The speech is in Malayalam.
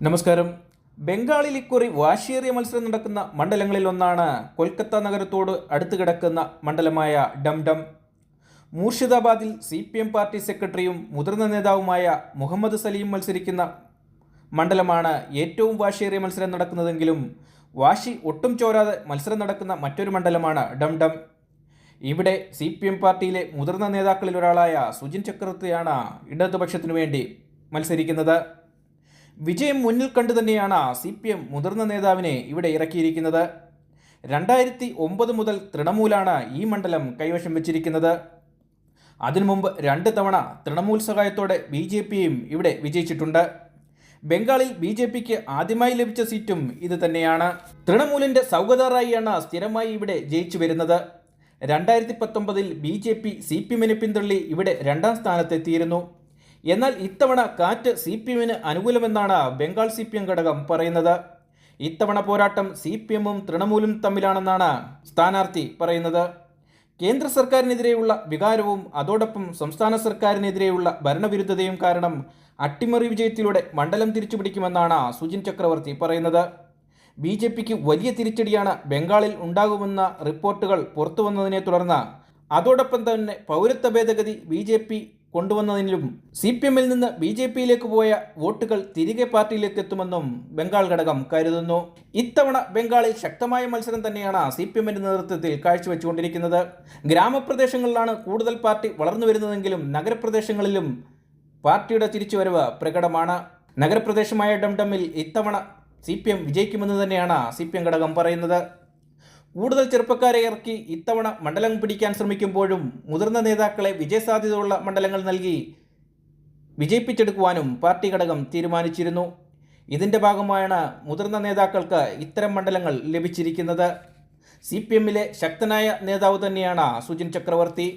നമസ്കാരം. ബംഗാളിൽ ഇക്കുറി വാശിയേറിയ മത്സരം നടക്കുന്ന മണ്ഡലങ്ങളിൽ ഒന്നാണ് കൊൽക്കത്ത നഗരത്തോട് അടുത്ത് കിടക്കുന്ന മണ്ഡലമായ ഡംഡം. മൂർഷിദാബാദിൽ CPM പാർട്ടി സെക്രട്ടറിയും മുതിർന്ന നേതാവുമായ മുഹമ്മദ് സലീം മത്സരിക്കുന്ന മണ്ഡലമാണ് ഏറ്റവും വാശിയേറിയ മത്സരം നടക്കുന്നതെങ്കിലും വാശി ഒട്ടും ചോരാതെ മത്സരം നടക്കുന്ന മറ്റൊരു മണ്ഡലമാണ് ഡംഡം. ഇവിടെ CPM പാർട്ടിയിലെ മുതിർന്ന നേതാക്കളിൽ ഒരാളായ സുജിൻ ചക്രവർത്തിയാണ് ഇടതുപക്ഷത്തിനു വേണ്ടി മത്സരിക്കുന്നത്. വിജയം മുന്നിൽ കണ്ടു തന്നെയാണ് CPM മുതിർന്ന നേതാവിനെ ഇവിടെ ഇറക്കിയിരിക്കുന്നത്. 2009 മുതൽ തൃണമൂലാണ് ഈ മണ്ഡലം കൈവശം വെച്ചിരിക്കുന്നത്. അതിനു മുമ്പ് 2 തവണ തൃണമൂൽ സഹായത്തോടെ BJPയും ഇവിടെ വിജയിച്ചിട്ടുണ്ട്. ബംഗാളിൽ BJPക്ക് ആദ്യമായി ലഭിച്ച സീറ്റും ഇത് തന്നെയാണ്. തൃണമൂലിൻ്റെ സൗഗത റായിയാണ് സ്ഥിരമായി ഇവിടെ ജയിച്ചു വരുന്നത്. 2019 BJP CPMനെ പിന്തള്ളി ഇവിടെ 2ാം സ്ഥാനത്തെത്തിയിരുന്നു. എന്നാൽ ഇത്തവണ കാറ്റ് CPMന് അനുകൂലമെന്നാണ് ബംഗാൾ CPM ഘടകം പറയുന്നത്. ഇത്തവണ പോരാട്ടം CPMും തൃണമൂലും തമ്മിലാണെന്നാണ് സ്ഥാനാർത്ഥി പറയുന്നത്. കേന്ദ്ര സർക്കാരിനെതിരെയുള്ള വികാരവും അതോടൊപ്പം സംസ്ഥാന സർക്കാരിനെതിരെയുള്ള ഭരണവിരുദ്ധതയും കാരണം അട്ടിമറി വിജയത്തിലൂടെ മണ്ഡലം തിരിച്ചുപിടിക്കുമെന്നാണ് സുജിൻ ചക്രവർത്തി പറയുന്നത്. BJPക്ക് വലിയ തിരിച്ചടിയാണ് ബംഗാളിൽ ഉണ്ടാകുമെന്ന റിപ്പോർട്ടുകൾ പുറത്തുവന്നതിനെ തുടർന്ന് അതോടൊപ്പം തന്നെ പൗരത്വ ഭേദഗതി BJP കൊണ്ടുവന്നതിലും CPMൽ നിന്ന് BJPയിലേക്ക് പോയ വോട്ടുകൾ തിരികെ പാർട്ടിയിലേക്ക് എത്തുമെന്നും ബംഗാൾ ഘടകം കരുതുന്നു. ഇത്തവണ ബംഗാളിൽ ശക്തമായ മത്സരം തന്നെയാണ് CPMന്റെ നേതൃത്വത്തിൽ കാഴ്ചവെച്ചുകൊണ്ടിരിക്കുന്നത്. ഗ്രാമപ്രദേശങ്ങളിലാണ് കൂടുതൽ പാർട്ടി വളർന്നു വരുന്നതെങ്കിലും നഗരപ്രദേശങ്ങളിലും പാർട്ടിയുടെ തിരിച്ചുവരവ് പ്രകടമാണ്. നഗരപ്രദേശമായ ഡംഡമിൽ ഇത്തവണ CPM വിജയിക്കുമെന്ന് തന്നെയാണ് CPM ഘടകം പറയുന്നത്. കൂടുതൽ ചെറുപ്പക്കാരെ ഇറക്കി ഇത്തവണ മണ്ഡലം പിടിക്കാൻ ശ്രമിക്കുമ്പോഴും മുതിർന്ന നേതാക്കളെ വിജയസാധ്യതയുള്ള മണ്ഡലങ്ങൾ നൽകി വിജയിപ്പിച്ചെടുക്കുവാനും പാർട്ടി ഘടകം തീരുമാനിച്ചിരുന്നു. ഇതിൻ്റെ ഭാഗമായാണ് മുതിർന്ന നേതാക്കൾക്ക് ഇത്തരം മണ്ഡലങ്ങൾ ലഭിച്ചിരിക്കുന്നത്. CPMലെ ശക്തനായ നേതാവ് തന്നെയാണ് സുജിൻ ചക്രവർത്തി.